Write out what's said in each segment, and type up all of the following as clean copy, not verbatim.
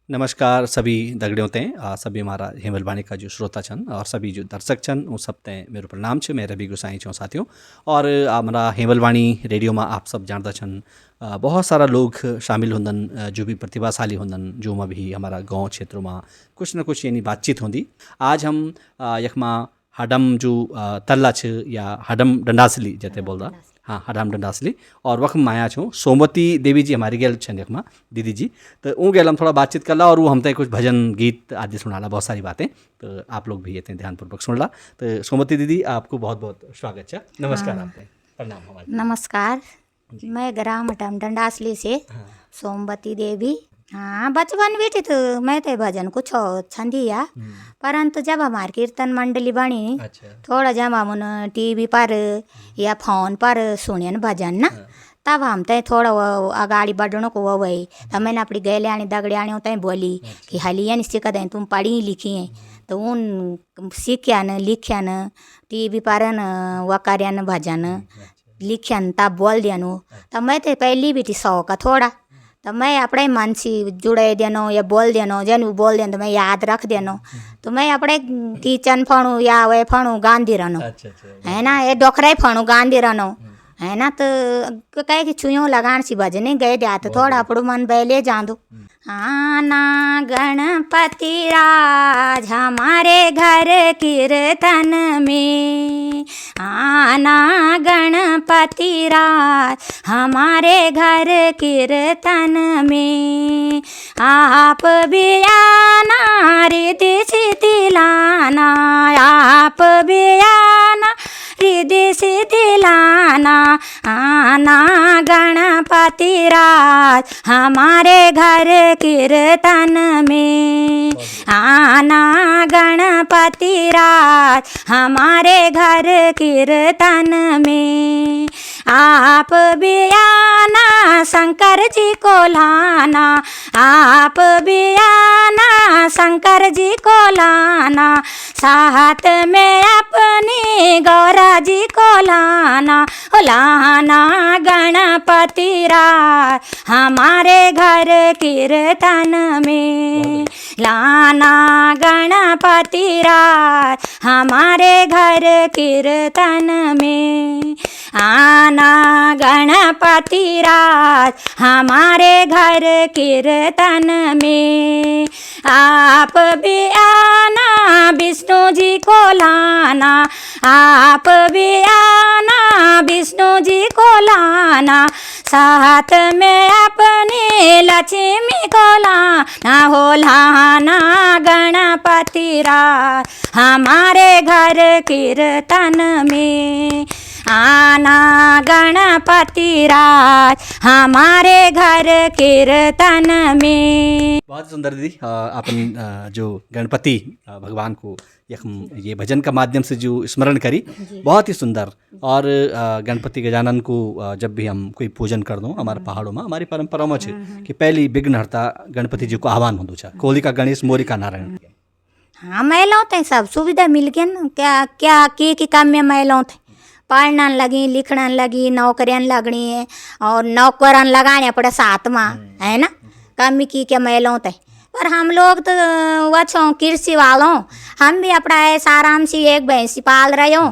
नमस्कार सभी दगड़ियों ते सभी हमारा हेमलवाणी का जो श्रोता छन और सभी जो दर्शक छन वो सब ते मेरो प्रणाम छे। मैं रवि गोसाई छूँ साथियों। और हमारा हेमलवाणी रेडियो में आप सब जानता छन बहुत सारा लोग शामिल होंदन जो भी प्रतिभाशाली होंदन जो में भी हमारा गांव क्षेत्रों में कुछ न कुछ यानी बातचीत होंदी। आज हम यखमा हडम जो तल्ला छ या हडम डंडासली जते बोलदा, हाँ हडम डंडासली और वख में आया छूँ सोमवती देवी जी हमारी गेल छन यखमा दीदी जी। तो ऊ गेल हम थोड़ा बातचीत करला और वो हमते कुछ भजन गीत आदि सुनाला, बहुत सारी बातें। तो आप लोग भी ये ध्यानपूर्वक सुनला। तो सोमवती दीदी आपको बहुत बहुत स्वागत है, नमस्कार। हाँ, आपने प्रणाम हमारे। नमस्कार। मैं ग्राम हटम डंडासली से सोमवती देवी। हाँ, बचपन बेटी तो मैं तो भजन कुछ छंदिया, परंतु जब हमारी कीर्तन मंडली बनी अच्छा थोड़ा जब हम टीवी पर या फोन पर सुनियन भजन ना, तब हम तय थोड़ा वो अगाड़ी बढ़ने को वो वही तब मैंने अपनी गैलियानी दगड़ियानी तय बोली कि हलिया नहीं सीखा दें, तुम पढ़ी लिखी हैं तो उन सीख्यान लिख्यान टीवी पर न वकार्यान भजन लिख्यान तब बोल दियानु। तब मैं तो पहली बेटी शौक थोड़ा, तब मैं अपने मन से जुड़े देनो या बोल देनो, जन बोल देनो तो मैं याद रख देनो। तो मैं अपने किचन फणु या वे फणु गांधी रहनो, अच्छा अच्छा है ना, ये डोखरा फणु गांधी रहनो, है ना। तो कहे कि छुयो लगान सी भजने गए दिया तो थोड़ा अपड़ो मन बहले जादो। आना गणपति राज हमारे घर कीर्तन में, आना गणपति राज हमारे घर कीर्तन में, आप भी आना रिद्धि सिद्धि लाना, आप भी आना रिद्धि सिद्धि लाना, आना गणपति राज हमारे घर कीर्तन में, आना गणपति राज हमारे घर कीर्तन में, आप भी आना शंकर जी को लाना, आप भी आना शंकर जी को लाना, साथ में अपनी गौरा जी को लाना, ओ लाना गणपति राज हमारे घर कीर्तन में, लाना गणपति राज हमारे घर कीर्तन में, आना गणपति राज हमारे घर कीर्तन में, आप भी आना विष्णु जी को लाना, आप भी आना विष्णु जी को लाना, साथ में अपनी लक्ष्मी को लाना, हो लाना गणपति राज हमारे घर कीर्तन में, आना गणपति राज हमारे घर कीर्तन में। बहुत सुंदर दीदी। अपन जो गणपति भगवान को ये भजन का माध्यम से जो स्मरण करी, बहुत ही सुंदर। और गणपति गजानन को जब भी हम कोई पूजन कर दो हमारे पहाड़ों में, हमारी परंपरा में है कि पहली विघ्नहर्ता गणपति जी को आह्वान होदो छा, कोलिका गणेश मोरिका नारायण। हाँ, महिलाओं थे सब सुविधा मिल गया ना, क्या क्या की काम में महिलाओं थे पढ़ने लगी लिखने लगी, नौकरियां लगनी है और नौकरन लगाने पड़े साथ में, है ना, कमी की क्या महिलाओं थे। पर हम लोग तो वह कृषि वालों, हम भी अपना ऐसा आराम से एक भैंसी पाल रहे हो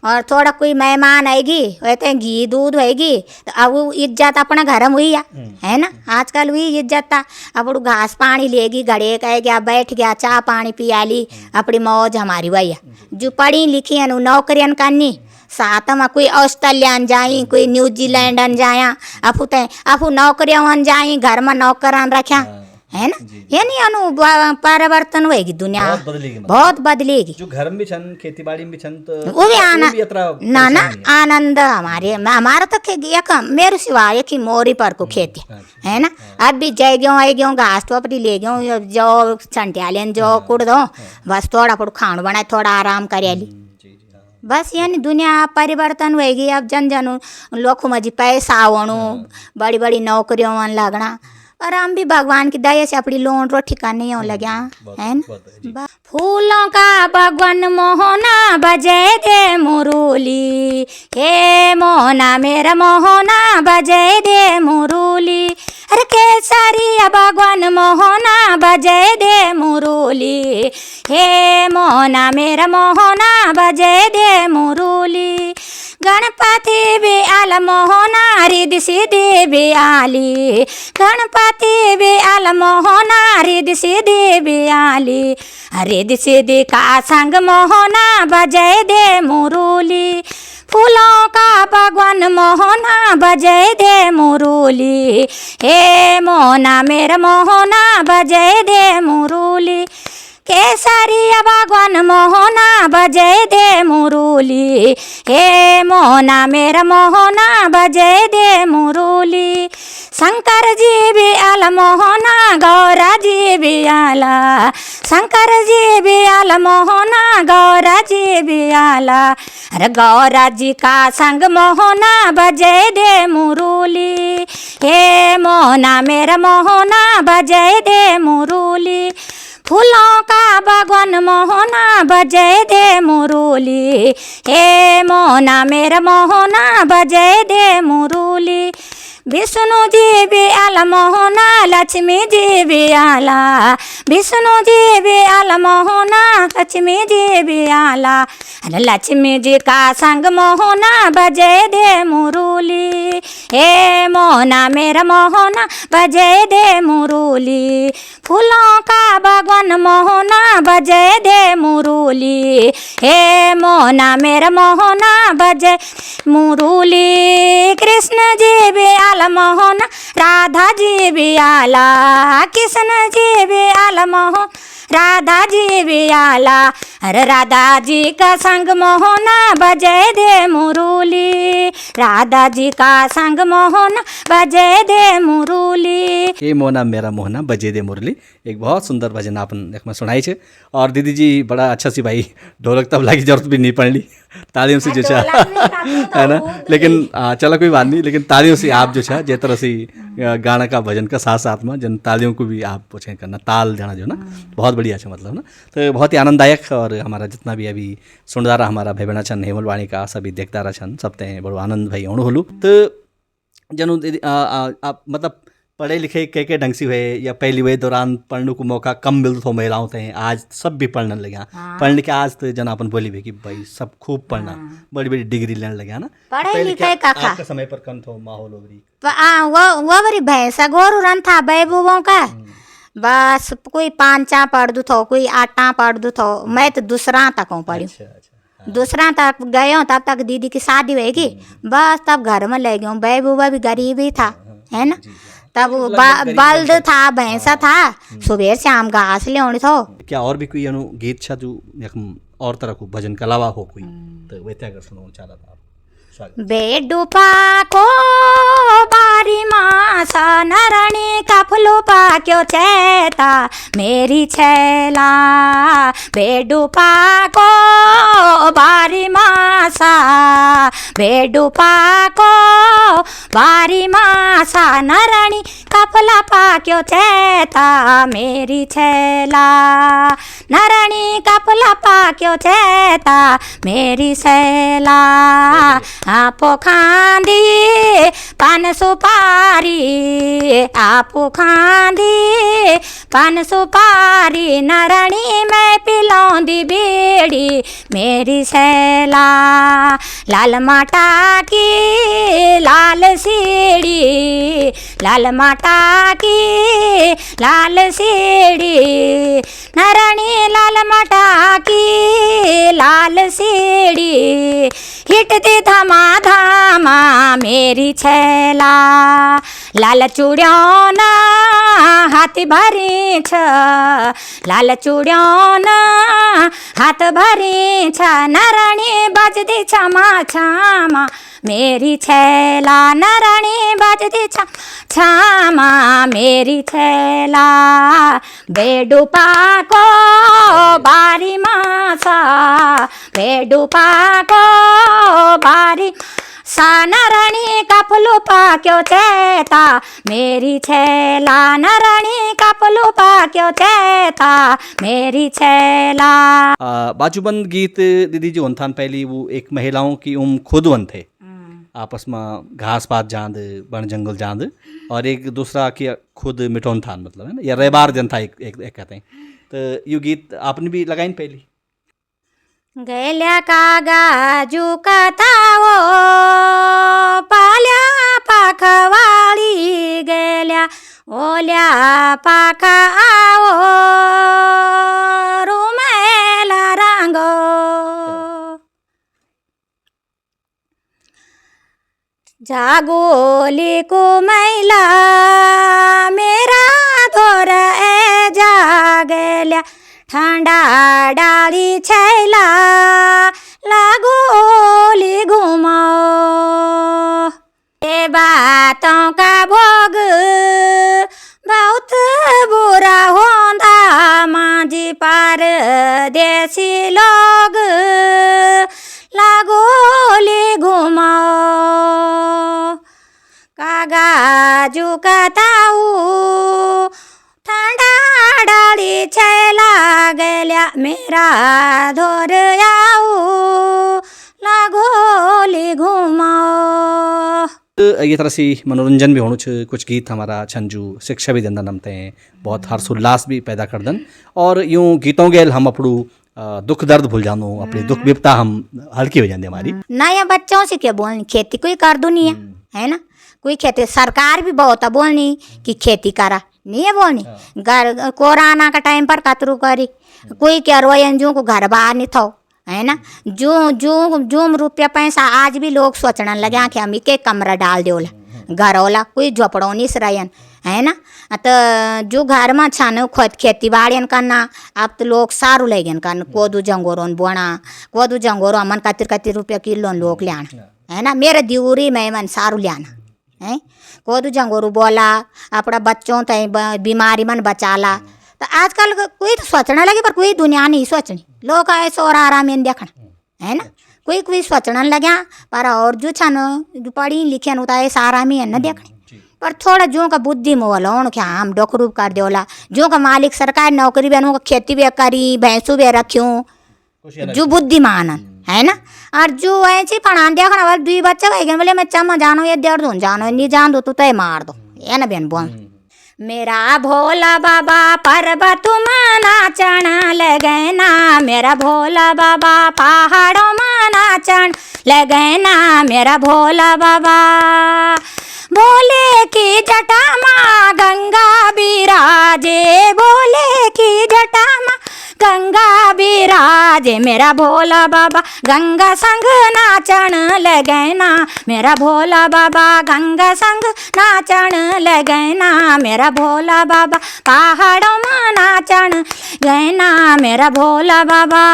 और थोड़ा कोई मेहमान आएगी वैसे घी दूध होएगी तो अब वो इज्जत अपना घर में हुई है ना। आजकल हुई इज्जत था, अब वो घास पानी लेगी घड़े कह गया बैठ गया चाय पानी पिया ली, अपनी मौज हमारी वही। जो पढ़ी लिखी है नौकरियां करनी, साथ में कोई ऑस्ट्रेलिया जाई, कोई न्यूजीलैंड जाया, अफू नौकरियां जाई, घर में नौकरान रखा, है ना। ये नहीं अनु परिवर्तन होएगी दुनिया, बहुत बदलेगी। जो घर में भी छन खेती बाड़ी में भी छन तो वो भी ना ना आनंद हमारा तो एक मेरे सिवा एक ही मोरी पर को खेती है ना। अब भी जय ग्यों आई ग्यों घास तो अपनी ले ग्यों जो छंटिया लेन जो कुड़ दो, बस थोड़ा पुड़ खाण बनाए थोड़ा आराम कर ली, बस यानी दुनिया परिवर्तन होएगी। अब जन जन लोग मजी पैसा आवणु, बड़ी बड़ी नौकरियों लगना, पर हम भी भगवान की दया से अपनी लोन रोटी का नहीं हो लग्या है ना। फूलों का भगवान मोहना बजे दे मुरली, हे मोहना मेरा मोहना बजे दे मुरली, अरे केसरिया भगवान मोहना बजे दे मुरली, हे मोहना मेरा मोहना बजे दे मुरली। गणपति भी आल मोहना रिद्धि सिद्धि भी आली, गणपति भी आल मोहना रिद्धि सिद्धि भी आली, रिद्धि सिद्धि का संग मोहना बजे दे मुरली, फूलों का भगवान मोहना बजे दे मुरली, हे मोहना मेरा मोहना बजे दे मुरली, केसरिया भगवान मोहना बजे दे मुरली, हे मोहना मेरा मोहना बजे दे मुरली। शंकर जी भी आला मोहना गौरा जी भी आला, शंकर जी भी आला मोहना गौरा जी भी आला, अरे गौरा जी का संग मोहना बजे दे मुरली, हे मोहना मेरा मोहना बजे दे मुरली, फूलों का भगवान मोहना बजे दे मुरली, हे मोहना मेरा मोहना बजे दे मुरली। विष्णु जी भी आला मोहना लक्ष्मी जी भी आला, विष्णु जी भी आला मोहना लक्ष्मी जी भी आला, अरे लक्ष्मी जी का संग मोहना बजे दे मुरली, हे मोहना मेरा मोहना बजे दे मुरली, फूलों का भगवान मोहना बजे दे मुरली, हे मोहना मेरा मोहना बजे मुरली। कृष्ण जी भी आला मोहना राधा जी भी आला, कृष्ण जी भी आला मोहन राधा जी भी आला, अरे राधा जी का संग मोहना बजे दे मुरली, राधा जी का संग मोहना बजे दे मुरली। ये मोहना मेरा मोहना बजे दे मुरली एक बहुत सुंदर भजन आपन एक में सुनाई छे। और दीदी जी बड़ा अच्छा सी भाई ढोलक तबला की जरूरत भी नहीं पड़ली, तालियों से जो है ना, लेकिन चलो कोई बात नहीं, लेकिन तालियों से आप जो है जे तरह से गाना का भजन का साथ साथ में जन तालियों को भी आप पूछें करना ताल जाना जो ना बहुत बढ़िया है मतलब ना। तो बहुत ही आनंददायक और हमारा जितना भी अभी सुनदा रहा हमारा भाई बहना छन हेमलवाणी का सभी देखता रहा छन सब ते बड़ो आनंद भाई अणु होलू। तो जनु आप मतलब पढ़े लिखे के ढंग से हुए या पहली वही दौरान पढ़ने को मौका कम मिलता था महिलाओं थे, आज सब भी पढ़ने लगे पढ़ने के आज तो जन अपन बोली भी कि भाई सब खूब पढ़ना बड़ी बड़ी डिग्री लेने लगे ना। पढ़े लिखे का आपके समय पर कम थो माहौल ओवरी वो बरी भैंसा गोरू रन था बैबुओं का, बस कोई 5 पढ़ दू थो कोई 8 पढ़ दू थो, मैं तो दूसरा तक पढ़ी। दूसरा तक गए तब तक दीदी की शादी होगी, बस तब घर में ले गए। बैबुआ भी गरीब ही था है ना, तब बल्द था भैंसा था, सुबह शाम घास ले आनी थो। क्या और भी कोई गीत छा जो और तरह को भजन के अलावा हो कोई तो वे त्याग सुनो चाहता था। बेडुपा को बारी मासा नरणी कफलू पाक्यो चेता मेरी छैला, बेडुपा को बारी मासा, बेडुपा को बारी मासा नरणी कफला पाक्यो चेता मेरी छैला, नरणी कफला पाक्यो चेता मेरी छैला, आपो खांदी पान सुपारी, आपो खांदी पान सुपारी, नरणी मैं पिलौंदी बीड़ी मेरी छैला, लाल माटा की लाल सीढ़ी, लाल माटा की लाल सीढ़ी, नरणी लाल माटा की लाल सीढ़ी, हिटती धमा धामा मेरी छैला, लाल चूड़ियों ना हाथ भरी छ, लाल चूड़ियों ना हाथ भरी छ, नरणी बजदी छमा छामा मेरी छैला, नरणी बजदी छामा मेरी छैला, बेडुपा को बारी मासा, बेडुपा को बारी सानरणी कपलू पाक्यो चेता मेरी छैला नरणी कपलू पाक्यो चेता मेरी छैला। बाजूबंद गीत दीदी जी होन पहली वो एक महिलाओं की खुद वन थे आपस में घास पात जांद बन जंगल जांद और एक दूसरा की खुद मिटौन था मतलब है ना या रेबार जन था एक कहते हैं। तो ये गीत आपने भी लगाई पहली। गेल्या कागाजू कथाओ पाल्या पाखवाळी गेल्या ओल्या पाखा आओ रुमेला रांगो जागोली को मैला मेरा धोर ए जागल्या ठंडा डाली छैला लागोली घुमाओ ये बातों का भोग बहुत बुरा होंदा मांझी पार देसी लोग लागोली घुमाओ कागाजू कथाऊ ठंडा डाली छैला गेल्या मेरा धोर आऊ लागोली घुमाओ। ये तरह से मनोरंजन भी होना छ कुछ गीत हमारा छंजू शिक्षा भी देंदा नमते हैं बहुत हर्षोल्लास भी पैदा कर दन और यूँ गीतों गेल हम अपनू दुख दर्द भूल जानो अपनी दुख विपता हम हल्की हो जाती हमारी। नया बच्चों से क्या बोलनी खेती कोई कर दो नहीं है ना कोई खेती सरकार भी बहुत बोलनी कि खेती करा नहीं है बोलनी घर कोरोना का टाइम पर कतरू करी कोई क्या रोयन जो को घर बाहर नहीं था है ना जो जो जो रुपया पैसा आज भी लोग सोचने लगे कि हम एक कमरा डाल देला घर वाला कोई झोपड़ों नहीं सरयन है ना। तो जो घर में छान खुद खेती बाड़ियन करना अब तो लोग सारू लेगन करना कोदू जंगोरों बोना कोदू जंगोरो अमन कतिर रुपया किलो लोग लियाना है ना मेरे दिवरी में मन सारू लियाना है कोदू जंगोरू बोला अपना बच्चों तय बीमारी मन बचाला। तो आजकल कोई तो सोचने लगे पर कोई दुनिया नहीं सोचनी लोग ऐसा और आराम में देखना है ना कोई कोई सोचने लग्या पर और जो छन जो पढ़ी लिखे होता है सारा में है न देखने पर थोड़ा जो का बुद्धि में वाला क्या हम डोकरूप कर देला जो का मालिक सरकारी नौकरी भी का खेती भी करी भैंसू भी रखूँ जो बुद्धिमान है ना और जो ऐसे पढ़ा देखना वाले दुई बच्चे भाई बोले मैं चम जानो ये डेढ़ दो जानो नहीं जान दो तो तय मार दो ये ना बहन बोल। मेरा भोला बाबा पर्वत में नाचन लगे ना मेरा भोला बाबा पहाड़ों में नाचन लगे ना मेरा भोला बाबा भोले की जटा माँ गंगा बिराजे भोले की जटा माँ गंगा बिराजे मेरा भोला बाबा गंगा संग नाचन लगे ना मेरा भोला बाबा गंगा संग नाचन लगे ना मेरा भोला बाबा पहाड़ों में नाचन गए ना मेरा भोला बाबा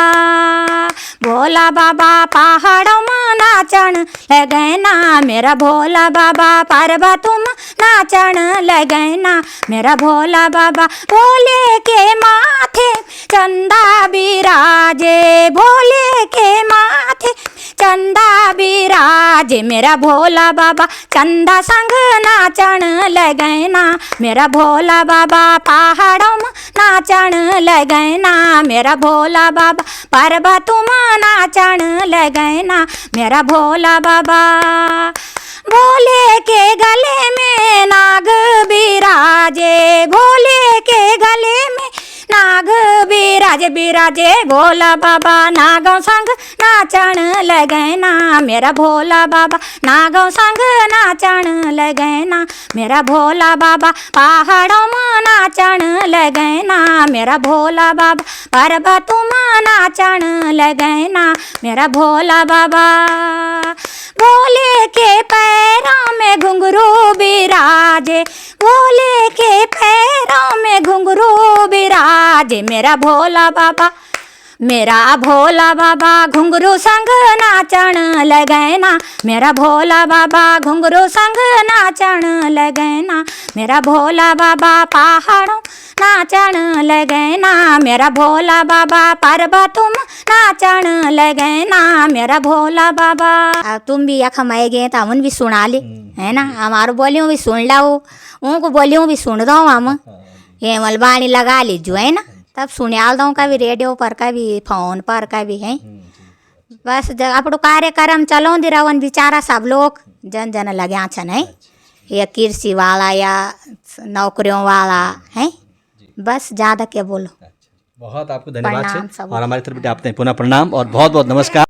भोला बाबा पहाड़ों में नाचन लगे ना मेरा भोला बाबा पर्वतों में नाचन लगे ना मेरा भोला बाबा भोले के माथे चंदा बिराजे भोले के माथे चंदा बिराजे मेरा भोला बाबा चंदा संग नाचन लगे ना मेरा भोला बाबा पहाड़ों में नाचन लगे ना मेरा भोला बाबा पर्वतों में नाचन लगे ना मेरा भोला बाबा भोले के गले में नाग बिराजे भोले के गले में नाग बिराजे बिराजे भोला बाबा नागों संग नाचन लगे ना मेरा भोला बाबा नागों संग नाचन लगे ना मेरा भोला बाबा पहाड़ों में नाचन लगे ना मेरा भोला बाबा पर्वतों में नाचन लगे ना मेरा भोला बाबा भोले के पैरों में घुंघरू बिराजे भोले के पैरों में घुंघरू बिराजे मेरा भोला बाबा मेरा भोला बाबा घुंघरू संग नाचण लगे ना, मेरा भोला बाबा घुंघरू संग नाचण लगे ना, मेरा भोला बाबा पहाड़ों नाचण लगे ना, मेरा भोला बाबा पर्वतों में नाचण लगे ना, मेरा भोला बाबा। अब तुम भी यख मैं गए तो हम भी सुना ले, है ना, हमारो बोलियों भी सुन लाओ, उनको बोलियों भी सुन दो हम, हेमल वाणी लगा लीजो, है ना, तब सुनियाल दो कभी रेडियो पर कभी फोन पर कभी, है बस अपनो कार्यक्रम चलाਉਂदी रहन बेचारा सब लोग जन जन लग्या छन, है या कृषि वाला या नौकरियों वाला, है बस ज़्यादा क्या बोलो। बहुत आपको धन्यवाद प्रणाम है सब। और हमारी तरफ से आपने पुनः प्रणाम और बहुत बहुत नमस्कार।